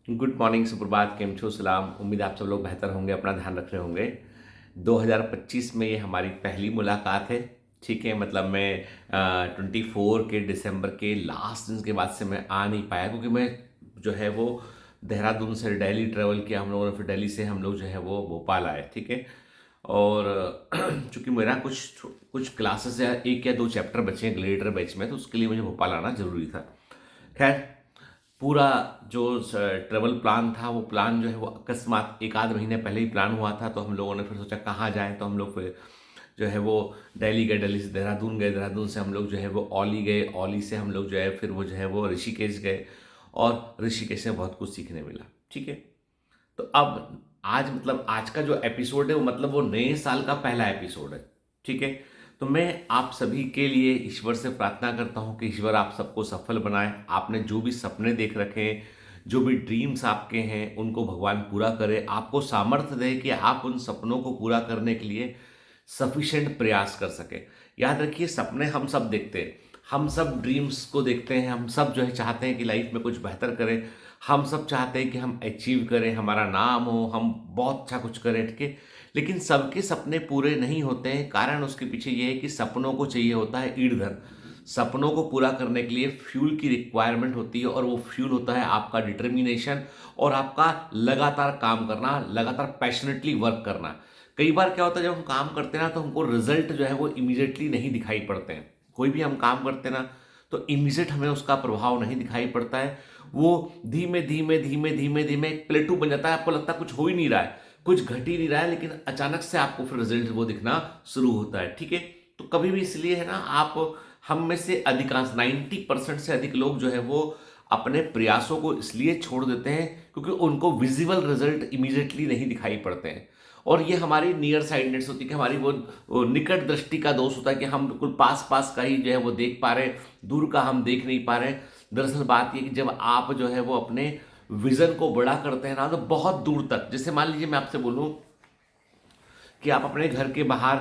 Good morning, सुप्रभात, केम छो, सलाम। उम्मीद है आप सब लोग बेहतर होंगे, अपना ध्यान रख रहे होंगे। 2025 में ये हमारी पहली मुलाकात है। ठीक है, मतलब मैं 24 के दिसंबर के लास्ट दिन के बाद से मैं आ नहीं पाया, क्योंकि मैं जो है वो देहरादून से दिल्ली ट्रैवल किया हम लोगों ने, फिर दिल्ली से हम लोग जो है वो भोपाल आए। ठीक है, और चूंकि मेरा कुछ कुछ क्लासेस या एक या दो चैप्टर बचे हैं ग्लेडिएटर बैच में, तो उसके लिए मुझे भोपाल आना जरूरी था। खैर, पूरा जो ट्रेवल प्लान था, वो प्लान जो है वो अकस्मात एक आध महीने पहले ही प्लान हुआ था। तो हम लोगों ने फिर सोचा कहाँ जाएं, तो हम लोग फिर जो है वो दिल्ली गए, दिल्ली से देहरादून गए, देहरादून से हम लोग जो है वो औली गए, औली से हम लोग जो है फिर वो जो है वो ऋषिकेश गए, और ऋषिकेश से बहुत कुछ सीखने मिला। ठीक है, तो अब आज मतलब आज का जो एपिसोड है वो मतलब वो नए साल का पहला एपिसोड है। ठीक है, तो मैं आप सभी के लिए ईश्वर से प्रार्थना करता हूं कि ईश्वर आप सबको सफल बनाए। आपने जो भी सपने देख रखे हैं, जो भी ड्रीम्स आपके हैं, उनको भगवान पूरा करे, आपको सामर्थ्य दे कि आप उन सपनों को पूरा करने के लिए सफिशेंट प्रयास कर सके। याद रखिए, सपने हम सब देखते हैं, हम सब ड्रीम्स को देखते हैं, हम सब जो है चाहते हैं कि लाइफ में कुछ बेहतर करें, हम सब चाहते हैं कि हम अचीव करें, हमारा नाम हो, हम बहुत अच्छा कुछ करें। ठीक है, लेकिन सबके सपने पूरे नहीं होते हैं। कारण उसके पीछे ये है कि सपनों को चाहिए होता है ईंधन। सपनों को पूरा करने के लिए फ्यूल की रिक्वायरमेंट होती है, और वो फ्यूल होता है आपका डिटर्मिनेशन और आपका लगातार काम करना, लगातार पैशनेटली वर्क करना। कई बार क्या होता है, जब हम काम करते हैं ना, तो हमको रिजल्ट जो है वो इमीडिएटली नहीं दिखाई पड़ते हैं। कोई भी हम काम करते हैं ना, तो इमीडिएट हमें उसका प्रभाव नहीं दिखाई पड़ता है। वो धीमे धीमे धीमे धीमे धीमे एक प्लेटू बन जाता है, आपको लगता है कुछ हो ही नहीं रहा है, कुछ घट ही नहीं रहा है, लेकिन अचानक से आपको फिर रिजल्ट वो दिखना शुरू होता है। ठीक है, तो कभी भी इसलिए है ना, आप हम में से अधिकांश 90% से अधिक लोग जो है वो अपने प्रयासों को इसलिए छोड़ देते हैं क्योंकि उनको विजिबल रिजल्ट इमीडिएटली नहीं दिखाई पड़ते हैं। और ये हमारी नियर साइडनेस होती है कि हमारी वो निकट दृष्टि का दोष होता है कि हम बिल्कुल पास पास का ही जो है वो देख पा रहे हैं, दूर का हम देख नहीं पा रहे हैं। दरअसल बात ये कि जब आप जो है वो अपने विजन को बड़ा करते हैं ना, तो बहुत दूर तक, जैसे मान लीजिए मैं आपसे बोलूं कि आप अपने घर के बाहर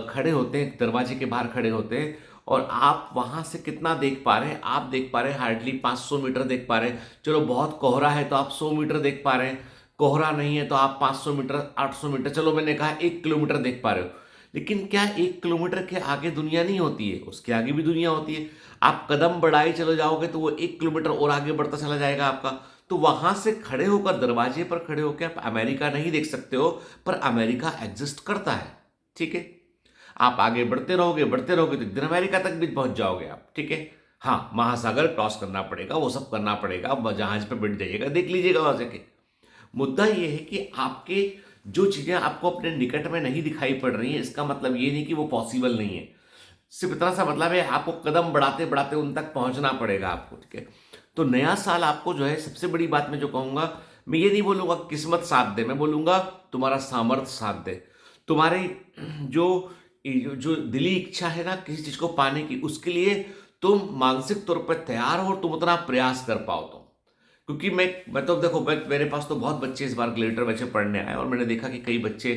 खड़े होते हैं, दरवाजे के बाहर खड़े होते हैं, और आप वहां से कितना देख पा रहे हैं? आप देख पा रहे हैं हार्डली 500 मीटर देख पा रहे हैं। चलो बहुत कोहरा है तो आप 100 मीटर देख पा रहे हैं, कोहरा नहीं है तो आप 500 मीटर, 800 मीटर, चलो मैंने कहा 1 किलोमीटर देख पा रहे हो। लेकिन क्या 1 किलोमीटर के आगे दुनिया नहीं होती है? उसके आगे भी दुनिया होती है। आप कदम बढ़ाई चलो जाओगे तो वो 1 किलोमीटर और आगे बढ़ता चला जाएगा आपका। तो वहां से खड़े होकर, दरवाजे पर खड़े होकर आप अमेरिका नहीं देख सकते हो, पर अमेरिका एग्जिस्ट करता है। ठीक है, आप आगे बढ़ते रहोगे तो एक दिन अमेरिका तक भी पहुंच जाओगे आप। ठीक है, हाँ, महासागर क्रॉस करना पड़ेगा, वो सब करना पड़ेगा, अब जहाज पे बैठ जाइएगा, देख लीजिएगा वहां से। मुद्दा ये है कि आपके जो चीजें आपको अपने निकट में नहीं दिखाई पड़ रही हैं, इसका मतलब ये नहीं कि वो पॉसिबल नहीं है। सिर्फ इतना सा मतलब है, आपको कदम बढ़ाते बढ़ाते उन तक पहुंचना पड़ेगा आपको। ठीक है, तो नया साल आपको जो है, सबसे बड़ी बात मैं जो कहूंगा, मैं ये नहीं बोलूंगा किस्मत साथ दे, मैं बोलूंगा तुम्हारा सामर्थ्य साथ दे। तुम्हारी जो जो दिली इच्छा है ना किसी चीज को पाने की, उसके लिए तुम मानसिक तौर पर तैयार हो और तुम उतना प्रयास कर पाओ तो। क्योंकि मैं तो देखो, मेरे पास तो बहुत बच्चे इस बार ग्लेटर बच्चे पढ़ने आए, और मैंने देखा कि कई बच्चे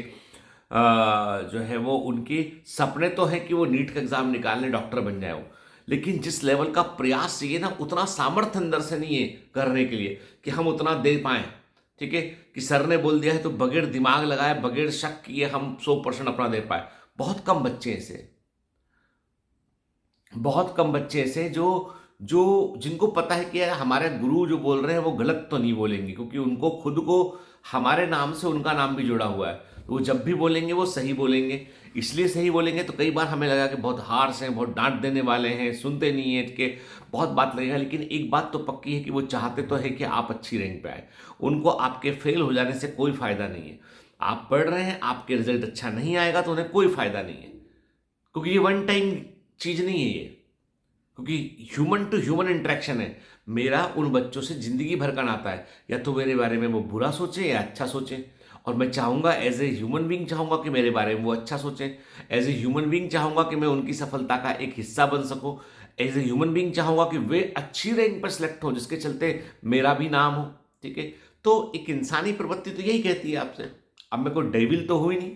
जो है वो, उनके सपने तो है कि वो नीट का एग्जाम निकालने डॉक्टर बन जाए वो, लेकिन जिस लेवल का प्रयास चाहिए ना, उतना सामर्थ्य अंदर से नहीं है करने के लिए कि हम उतना दे पाए। ठीक है, कि सर ने बोल दिया है तो बगैर दिमाग लगाए, बगैर शक किए हम 100% अपना दे पाए। बहुत कम बच्चे ऐसे, बहुत कम बच्चे ऐसे जो जो जिनको पता है कि यार हमारे गुरु जो बोल रहे हैं वो गलत तो नहीं बोलेंगे, क्योंकि उनको खुद को हमारे नाम से उनका नाम भी जुड़ा हुआ है, तो वो जब भी बोलेंगे वो सही बोलेंगे। इसलिए सही बोलेंगे तो कई बार हमें लगा कि बहुत हार्श हैं, बहुत डांट देने वाले हैं, सुनते नहीं है के, बहुत बात लगेगा। लेकिन एक बात तो पक्की है कि वो चाहते तो है कि आप अच्छी रैंक पे आए। उनको आपके फेल हो जाने से कोई फायदा नहीं है। आप पढ़ रहे हैं, आपके रिजल्ट अच्छा नहीं आएगा तो उन्हें कोई फायदा नहीं है, क्योंकि ये वन टाइम चीज नहीं है ये, क्योंकि ह्यूमन टू ह्यूमन इंटरेक्शन है। मेरा उन बच्चों से जिंदगी भर का नाता है, या तो मेरे बारे में वो बुरा सोचे या अच्छा सोचे, और मैं चाहूंगा एज ए ह्यूमन बींग चाहूंगा कि मेरे बारे में वो अच्छा सोचे। एज ए ह्यूमन बींग चाहूंगा कि मैं उनकी सफलता का एक हिस्सा बन सकूं। एज ए ह्यूमन बींग चाहूंगा कि वे अच्छी रैंक पर सिलेक्ट हो, जिसके चलते मेरा भी नाम हो। ठीक है, तो एक इंसानी प्रवृत्ति तो यही कहती है आपसे। अब मैं कोई डेविल तो हुई नहीं,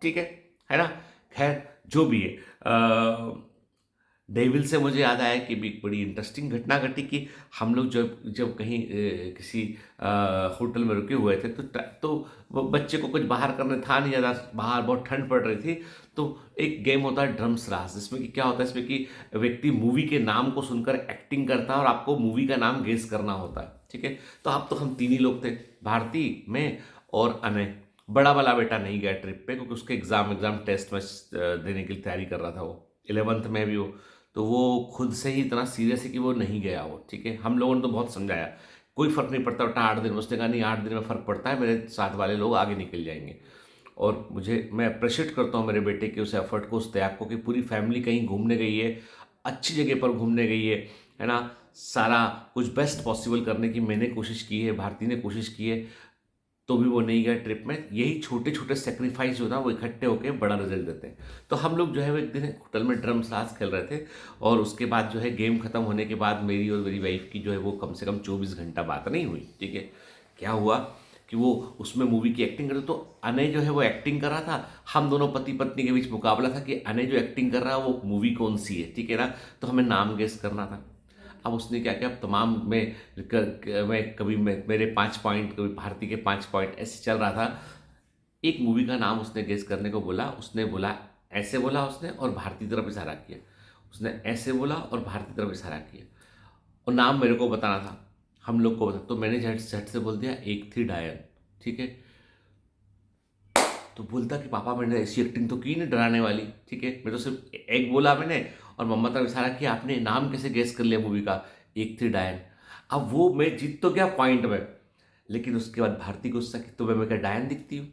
ठीक है ना। खैर, जो भी है, डेविल से मुझे याद आया कि भी एक बड़ी इंटरेस्टिंग घटना घटी कि हम लोग जब जब कहीं किसी होटल में रुके हुए थे तो वो बच्चे को कुछ बाहर करने था नहीं ज़्यादा, बाहर बहुत ठंड पड़ रही थी। तो एक गेम होता है ड्रम्स रास, जिसमें कि क्या होता है, इसमें कि व्यक्ति मूवी के नाम को सुनकर एक्टिंग करता है और आपको मूवी का नाम गेस करना होता है। ठीक है, तो अब तो हम तीन ही लोग थे, भारती, मैं और अनय। बड़ा वाला बेटा नहीं गया ट्रिप पे क्योंकि उसके एग्जाम टेस्ट में देने की तैयारी कर रहा था, वो 11th में भी वो। तो वो खुद से ही इतना सीरियस है कि वो नहीं गया वो। ठीक है, हम लोगों ने तो बहुत समझाया, कोई फर्क नहीं पड़ता बेटा, 8 दिन। उसने कहा नहीं, 8 दिन में फर्क पड़ता है, मेरे साथ वाले लोग आगे निकल जाएंगे। और मैं अप्रिशिएट करता हूँ मेरे बेटे के उस एफर्ट को, उस त्याग को, कि पूरी फैमिली कहीं घूमने गई है, अच्छी जगह पर घूमने गई है ना। सारा कुछ बेस्ट पॉसिबल करने की मैंने कोशिश की है, भारती ने कोशिश की है, तो भी वो नहीं गए ट्रिप में। यही छोटे छोटे सेक्रीफाइस जो ना वो इकट्ठे होकर बड़ा रिजल्ट देते हैं। तो हम लोग जो है वो एक दिन होटल में ड्रम सास खेल रहे थे, और उसके बाद जो है गेम खत्म होने के बाद मेरी और मेरी वाइफ की जो है वो कम से कम 24 घंटा बात नहीं हुई। ठीक है, क्या हुआ कि वो उसमें मूवी की एक्टिंग कर रहे, तो अनय जो है वो एक्टिंग कर रहा था। हम दोनों पति पत्नी के बीच मुकाबला था कि अनय जो एक्टिंग कर रहा है वो मूवी कौन सी है। ठीक है ना, तो हमें नाम गेस करना था। अब उसने क्या किया, तमाम मैं कभी मेरे 5 पॉइंट, कभी भारती के 5 पॉइंट, ऐसे चल रहा था। एक मूवी का नाम उसने गेस करने को बोला, उसने बोला, ऐसे बोला उसने और भारती की तरफ इशारा किया। उसने ऐसे बोला और भारती की तरफ इशारा किया, और नाम मेरे को बताना था, हम लोग को बता। तो मैंने झट झट से बोल दिया, एक थी डायन। ठीक है, तो बोलता कि पापा मैंने ऐसी एक्टिंग तो की नहीं डराने वाली। ठीक है, मैं तो सिर्फ एक बोला मैंने, और मम्मा तरफ इशारा किया, आपने नाम कैसे गेस कर लिया मूवी का, एक थी डायन। अब वो मैं जीत तो गया पॉइंट में, लेकिन उसके बाद भारती गुस्सा कि तुम्हें मैं क्या डायन दिखती हूँ,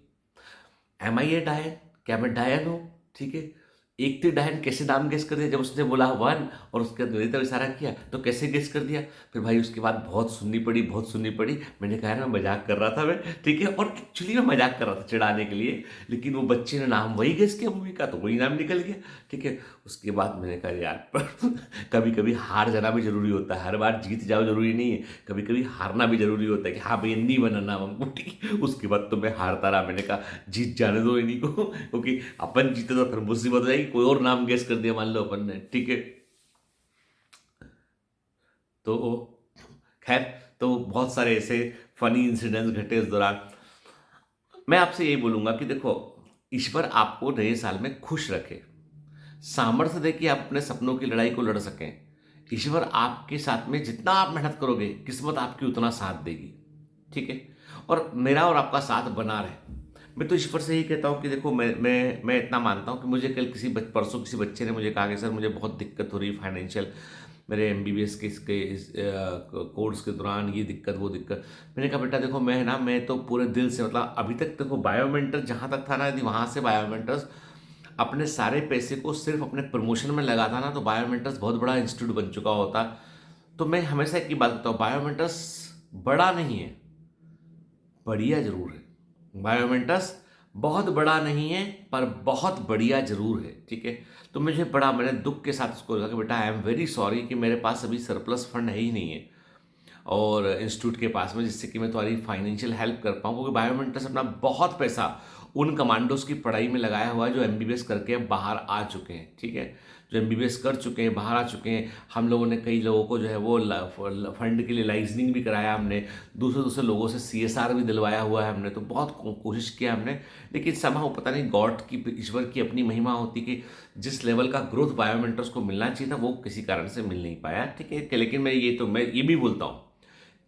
एम आई ए डायन, क्या मैं डायन हूँ। ठीक है, एक थी डायन कैसे नाम गेस कर दिया, जब उसने बोला 1 और उसके बाद मेरी तरफ इशारा किया तो कैसे गेस कर दिया। फिर भाई उसके बाद बहुत सुननी पड़ी, बहुत सुननी पड़ी। मैंने कहा ना मजाक कर रहा था मैं। ठीक है, और एक्चुअली मैं मजाक कर रहा था चिढ़ाने के लिए, लेकिन वो बच्चे ने नाम वही गेस किया मूवी का, तो वही नाम निकल गया। ठीक है, उसके बाद मैंने कहा यार कभी कभी हार जाना भी जरूरी होता है, हर बार जीत जाओ जरूरी नहीं है, कभी कभी हारना भी जरूरी होता है कि हाँ भाई नहीं बना नाम हमको। ठीक है, उसके बाद तो मैं हारता रहा, मैंने कहा जीत जाने दो इन्हीं को, क्योंकि अपन जीते तो फिर मुसीबत हो जाएगी, कोई और नाम गेस कर दिया मान लो अपन ने। ठीक है, तो खैर, तो बहुत सारे ऐसे फनी इंसिडेंट्स घटे इस दौरान। मैं आपसे यही बोलूंगा कि देखो, ईश्वर आपको नए साल में खुश रखे, सामर्थ्य दे कि आप अपने सपनों की लड़ाई को लड़ सकें। ईश्वर आपके साथ में, जितना आप मेहनत करोगे किस्मत आपकी उतना साथ देगी। ठीक है, और मेरा और आपका साथ बना रहे। मैं तो ईश्वर से ही कहता हूँ कि देखो, मैं इतना मानता हूँ कि मुझे कल परसों किसी बच्चे ने मुझे कहा कि सर मुझे बहुत दिक्कत हो रही है फाइनेंशियल, मेरे एमबीबीएस के इसके कोर्स के दौरान ये दिक्कत वो दिक्कत। मैंने कहा बेटा देखो, मैं तो पूरे दिल से, मतलब अभी तक देखो बायोमेंटर्स जहाँ तक था ना, यदि वहाँ से बायोमेंटर्स अपने सारे पैसे को सिर्फ अपने प्रमोशन में लगाता ना, तो बायोमेंटर्स बहुत बड़ा इंस्टीट्यूट बन चुका होता। तो मैं हमेशा एक ही बात कहता हूँ, बायोमेंटर्स बड़ा नहीं है, बढ़िया जरूर है। बायोमेंटस बहुत बड़ा नहीं है, पर बहुत बढ़िया जरूर है। ठीक है, तो मैंने दुख के साथ उसको कहा कि बेटा आई एम वेरी सॉरी कि मेरे पास अभी सरप्लस फंड है ही नहीं है और इंस्टीट्यूट के पास में, जिससे कि मैं तुम्हारी फाइनेंशियल हेल्प कर पाऊँ, क्योंकि बायोमेंटस अपना बहुत पैसा उन कमांडोस की पढ़ाई में लगाया हुआ है जो एमबीबीएस करके अब बाहर आ चुके हैं। ठीक है, जो एमबीबीएस कर चुके हैं, बाहर आ चुके हैं। हम लोगों ने कई लोगों को जो है वो फंड के लिए लाइजनिंग भी कराया हमने, दूसरे दूसरे लोगों से सीएसआर भी दिलवाया हुआ है हमने, तो बहुत कोशिश किया हमने। लेकिन समहाउ पता नहीं गॉड की, ईश्वर की अपनी महिमा होती कि जिस लेवल का ग्रोथ बायोमेंटर्स को मिलना चाहिए था वो किसी कारण से मिल नहीं पाया। ठीक है, लेकिन मैं ये भी बोलता हूँ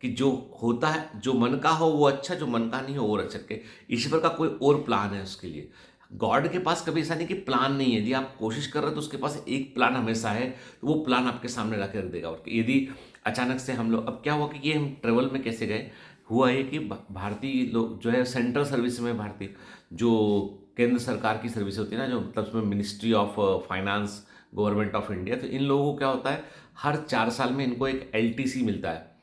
कि जो होता है, जो मन का हो वो अच्छा, जो मन का नहीं हो वो अच्छा के। ईश्वर का कोई और प्लान है उसके लिए। गॉड के पास कभी ऐसा नहीं कि प्लान नहीं है, यदि आप कोशिश कर रहे हो तो उसके पास एक प्लान हमेशा है, तो वो प्लान आपके सामने रख देगा। और यदि अचानक से हम लोग, अब क्या हुआ कि ये हम ट्रेवल में कैसे गए, हुआ ये कि भारतीय लोग जो है सेंट्रल सर्विस में, भारतीय जो केंद्र सरकार की सर्विस होती है ना, जो मतलब उसमें ministry of finance, government of India, तो इन लोगों को क्या होता है, हर 4 साल में इनको एक एलटीसी मिलता है,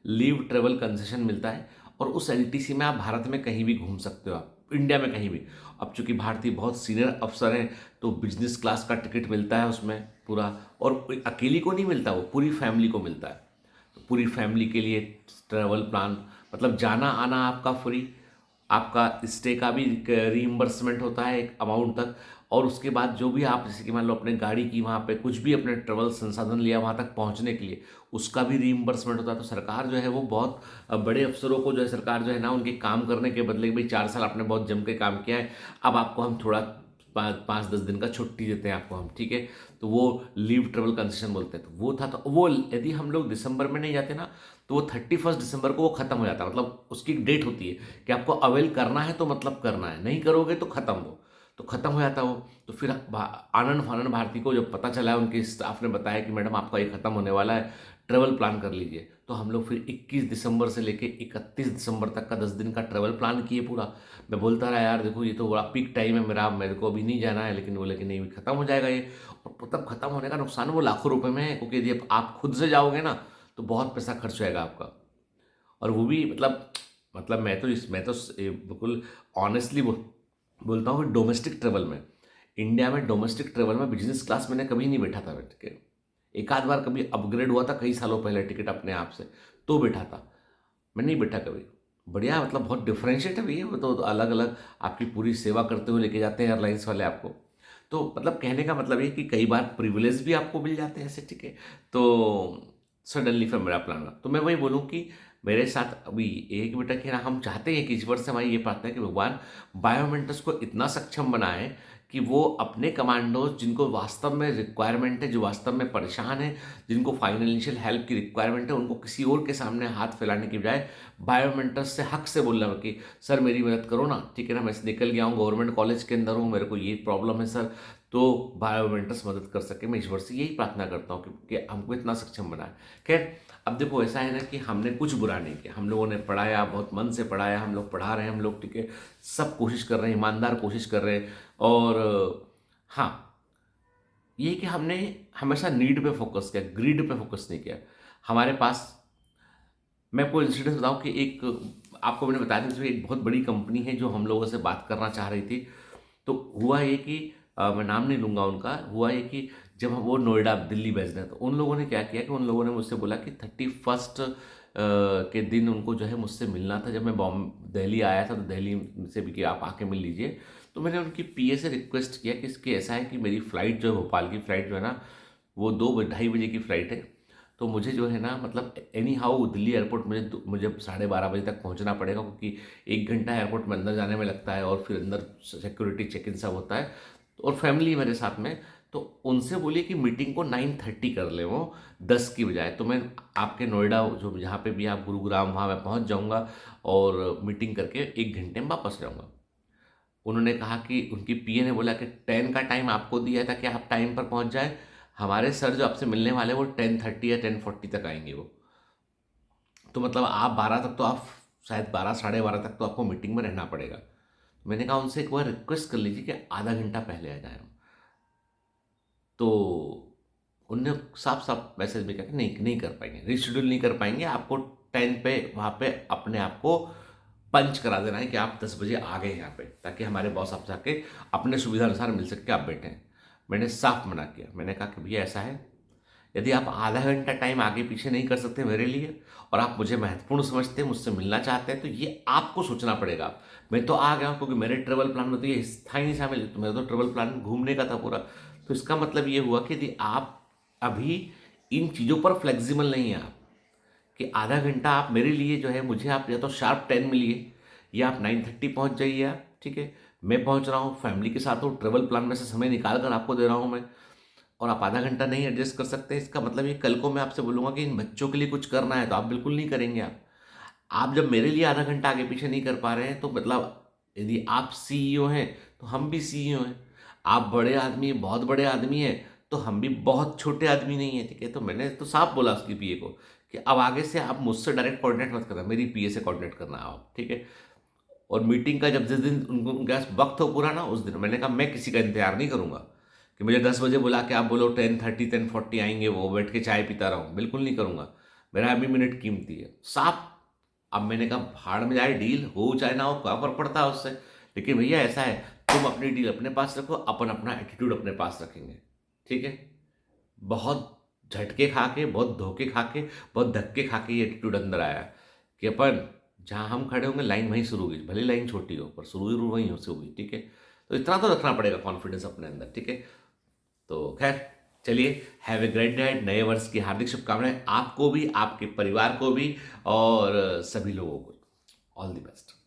लीव ट्रेवल कंसेशन मिलता है, और उस एलटीसी में आप भारत में कहीं भी घूम सकते हो, आप इंडिया में कहीं भी। अब चूंकि भारतीय बहुत सीनियर अफसर हैं, तो बिजनेस क्लास का टिकट मिलता है उसमें पूरा, और कोई अकेली को नहीं मिलता, वो पूरी फैमिली को मिलता है। तो पूरी फैमिली के लिए ट्रैवल प्लान, मतलब जाना आना आपका फ्री, आपका स्टे का भी रीइंबर्समेंट होता है एक अमाउंट तक, और उसके बाद जो भी आप जैसे कि मान लो अपने गाड़ी की वहाँ पे कुछ भी अपने ट्रेवल संसाधन लिया वहाँ तक पहुँचने के लिए, उसका भी रीइंबर्समेंट होता है। तो सरकार जो है वो बहुत बड़े अफसरों को जो है सरकार जो है ना उनके काम करने के बदले भाई 4 साल आपने बहुत जम के काम किया है, अब आपको हम थोड़ा 5-10 दिन का छुट्टी देते हैं आपको हम, ठीक है। तो वो लीव ट्रेवल कंसेशन बोलते हैं। तो वो था, तो वो यदि हम लोग दिसंबर में नहीं जाते ना तो वो 31 दिसंबर को वो खत्म हो जाता है। मतलब उसकी डेट होती है कि आपको अवेल करना है तो मतलब करना है, नहीं करोगे तो खत्म हो, तो खत्म हो जाता वो। तो फिर आनंद फानंद भारती को जब पता चला, उनके स्टाफ ने बताया कि मैडम आपका ये खत्म होने वाला है, ट्रेवल प्लान कर लीजिए। तो हम लोग फिर 21 दिसंबर से लेके 31 दिसंबर तक का 10 दिन का ट्रेवल प्लान किए पूरा। मैं बोलता रहा यार देखो ये तो बड़ा पीक टाइम है मेरा, मेरे को अभी नहीं जाना है, लेकिन बोले कि नहीं भी खत्म हो जाएगा ये। और तब खत्म होने का नुकसान वो लाखों रुपए में है, क्योंकि यदि आप खुद से जाओगे ना तो बहुत पैसा खर्च होएगा आपका। और वो भी मतलब बिल्कुल ऑनेस्टली बोलता हूँ कि डोमेस्टिक ट्रेवल में, इंडिया में डोमेस्टिक ट्रेवल में बिजनेस क्लास मैंने कभी नहीं बैठा था बैठ के। एक आध बार कभी अपग्रेड हुआ था कई सालों पहले टिकट अपने आप से, तो बैठा था, मैं नहीं बैठा कभी। बढ़िया, मतलब बहुत डिफरेंशिएट है भैया, वो तो अलग अलग आपकी पूरी सेवा करते हुए लेके जाते हैं एयरलाइंस वाले आपको। तो मतलब कहने का मतलब ये कि कई बार प्रिविलेज भी आपको मिल जाते हैं ऐसे, ठीक है। तो सडनली फिर मेरा प्लान रहा, तो मैं वही बोलूँ कि मेरे साथ अभी एक बेटा कि ना हम चाहते हैं कि ईश्वर से हमारी ये प्रार्थना है कि भगवान बायोमेंटर्स को इतना सक्षम बनाए कि वो अपने कमांडोज जिनको वास्तव में रिक्वायरमेंट है, जो वास्तव में परेशान है, जिनको फाइनेंशियल हेल्प की रिक्वायरमेंट है, उनको किसी और के सामने हाथ फैलाने की बजाय बायोमेंटर्स से हक से बोलना कि सर मेरी मदद करो ना, ठीक है ना, मैं निकल गया हूँ, गवर्नमेंट कॉलेज के अंदर हूँ, मेरे को ये प्रॉब्लम है सर, तो बायोमेंटर्स मदद कर सके। मैं ईश्वर से यही प्रार्थना करता हूँ कि हमको इतना सक्षम बनाए। खैर अब देखो ऐसा है ना कि हमने कुछ बुरा नहीं किया, हम लोगों ने पढ़ाया, बहुत मन से पढ़ाया, हम लोग पढ़ा रहे हैं, हम लोग ठीक है, सब कोशिश कर रहे हैं, ईमानदार कोशिश कर रहे हैं। और हाँ, ये कि हमने हमेशा नीड पे फोकस किया, ग्रीड पे फोकस नहीं किया। हमारे पास, मैं आपको इंसिडेंस बताऊँ कि एक आपको मैंने बताया था एक बहुत बड़ी कंपनी है जो हम लोगों से बात करना चाह रही थी। तो हुआ ये कि मैं नाम नहीं लूँगा उनका, हुआ ये कि जब वो नोएडा दिल्ली बेस्ड है, तो उन लोगों ने क्या किया कि उन लोगों ने मुझसे बोला कि 31 के दिन उनको जो है मुझसे मिलना था। जब मैं दिल्ली आया था तो दिल्ली से भी कि आप आके मिल लीजिए। तो मैंने उनकी पीए से रिक्वेस्ट किया कि इसके ऐसा है कि मेरी फ़्लाइट जो है, भोपाल की फ़्लाइट जो है ना, वो 2-2:30 बजे की फ़्लाइट है। तो मुझे जो है ना मतलब एनी हाउ दिल्ली एयरपोर्ट मुझे 12:30 बजे तक पहुंचना पड़ेगा, क्योंकि 1 घंटा एयरपोर्ट में अंदर जाने में लगता है और फिर अंदर सिक्योरिटी चेक इन सब होता है। और फैमिली मेरे साथ में, तो उनसे बोलिए कि मीटिंग को 9:30 कर ले, वो 10 की बजाय। तो मैं आपके नोएडा जो जहाँ पे भी आप गुरुग्राम, वहाँ मैं पहुँच जाऊँगा और मीटिंग करके 1 घंटे में वापस जाऊँगा। उन्होंने कहा कि उनकी पीए ने बोला कि 10 का टाइम आपको दिया था कि आप टाइम पर पहुँच जाए, हमारे सर जो आपसे मिलने वाले वो 10:30 या 10:40 तक आएंगे वो। तो मतलब आप 12 तक तो आप शायद 12-12:30 तक तो आपको मीटिंग में रहना पड़ेगा। मैंने कहा उनसे एक बार रिक्वेस्ट कर लीजिए कि आधा घंटा पहले आ जाए। तो उनने साफ साफ मैसेज में कहा कि नहीं नहीं कर पाएंगे, रिशेड्यूल नहीं कर पाएंगे, आपको 10 पे वहाँ पे अपने आप को पंच करा देना है कि आप 10 बजे आ गए यहाँ पे, ताकि हमारे बॉस आपसे आके अपने सुविधा अनुसार मिल सके, आप बैठें। मैंने साफ मना किया, मैंने कहा कि भैया ऐसा है, यदि आप आधा घंटा टाइम आगे पीछे नहीं कर सकते मेरे लिए और आप मुझे महत्वपूर्ण समझते हैं, मुझसे मिलना चाहते हैं, तो ये आपको सोचना पड़ेगा। मैं तो आ गया हूँ क्योंकि मेरे ट्रेवल प्लान में तो ये था ही नहीं शामिल, तो मेरा तो ट्रेवल प्लान घूमने का था पूरा। तो इसका मतलब ये हुआ कि यदि आप अभी इन चीज़ों पर फ्लेक्सिबल नहीं हैं, आप कि आधा घंटा आप मेरे लिए जो है, मुझे आप या तो शार्प 10 मिलिए या आप 9:30 पहुँच जाइए आप, ठीक है। मैं पहुँच रहा हूँ, फैमिली के साथ हूँ, ट्रेवल प्लान में से समय निकाल कर आपको दे रहा हूँ मैं, और आप आधा घंटा नहीं एडजस्ट कर सकते। इसका मतलब ये कल को मैं आपसे बोलूँगा कि इन बच्चों के लिए कुछ करना है तो आप बिल्कुल नहीं करेंगे। आप जब मेरे लिए आधा घंटा आगे पीछे नहीं कर पा रहे हैं, तो मतलब यदि आप सीईओ हैं तो हम भी सीईओ हैं। आप बड़े आदमी, बहुत बड़े आदमी हैं, तो हम भी बहुत छोटे आदमी नहीं हैं, ठीक है। तो मैंने तो साफ बोला उसकी पीए को कि अब आगे से आप मुझसे डायरेक्ट कोऑर्डिनेट मत करना, मेरी पीए से कोऑर्डिनेट करना आप, ठीक है। और मीटिंग का जब जिस दिन उनके पास वक्त हो पूरा ना, उस दिन मैंने कहा मैं किसी का इंतजार नहीं करूंगा कि मुझे 10 बजे बुला के आप बोलो 10:30 10:40 आएंगे, वो बैठ के चाय पीता रहूं, बिल्कुल नहीं करूंगा। मेरा अभी मिनट कीमती है, साफ। अब मैंने कहा भाड़ में जाए, डील हो चाहे ना हो, क्या फर्क पड़ता है उससे। लेकिन भैया ऐसा है, तुम अपनी डील अपने पास रखो, अपन अपना एटीट्यूड अपने पास रखेंगे, ठीक है। बहुत झटके खा के, बहुत धोखे खा के, बहुत धक्के खा के ये एटीट्यूड अंदर आया कि अपन जहाँ हम खड़े होंगे लाइन वहीं शुरू होगी, भले लाइन छोटी हो पर शुरू जरूर वहीं हो से होगी, ठीक है। तो इतना तो रखना पड़ेगा कॉन्फिडेंस अपने अंदर, ठीक है। तो खैर चलिए, हैव ए ग्रेट डे, नए वर्ष की हार्दिक शुभकामनाएं आपको भी, आपके परिवार को भी और सभी लोगों को। All the best.